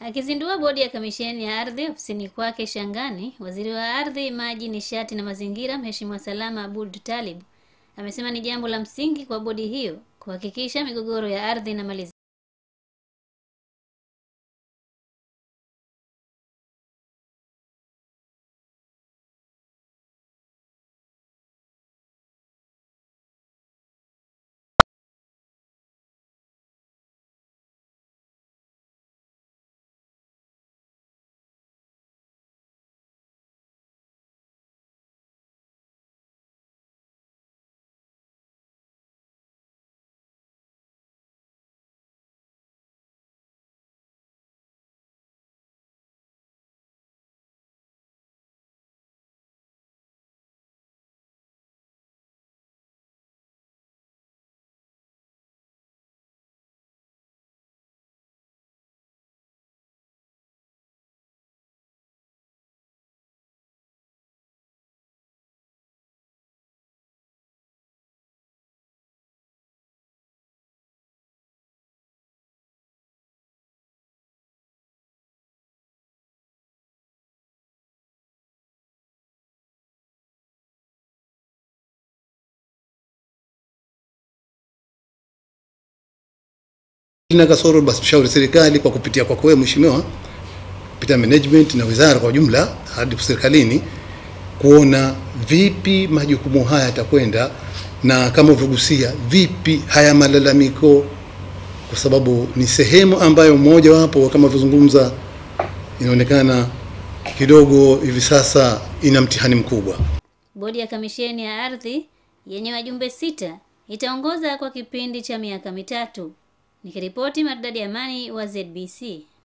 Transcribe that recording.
Akizindua bodi ya kamisheni ya ardhi ofisini kwake Shangani, waziri wa ardhi, maji, nishati na mazingira Mheshimiwa Salama Aboud Talib amesema ni jambo la msingi kwa bodi hiyo kuhakikisha migogoro ya ardhi na mali Kina kasoro basi tushauri serikali kwa kupitia kwa wewe mheshimiwa, kupitia management na wizara kwa jumla hadi serikalini, kuona vipi majukumu haya yatakwenda na kama uvugusia vipi haya malalamiko, kwa sababu ni sehemu ambayo mmoja wapo kama vizungumza inaonekana kidogo hivi sasa ina mtihani mkubwa. Bodi ya kamisheni ya ardhi yenye wajumbe 6 itaongoza kwa kipindi cha miaka 3. Nikiripoti Maridadi Amani wa ZBC.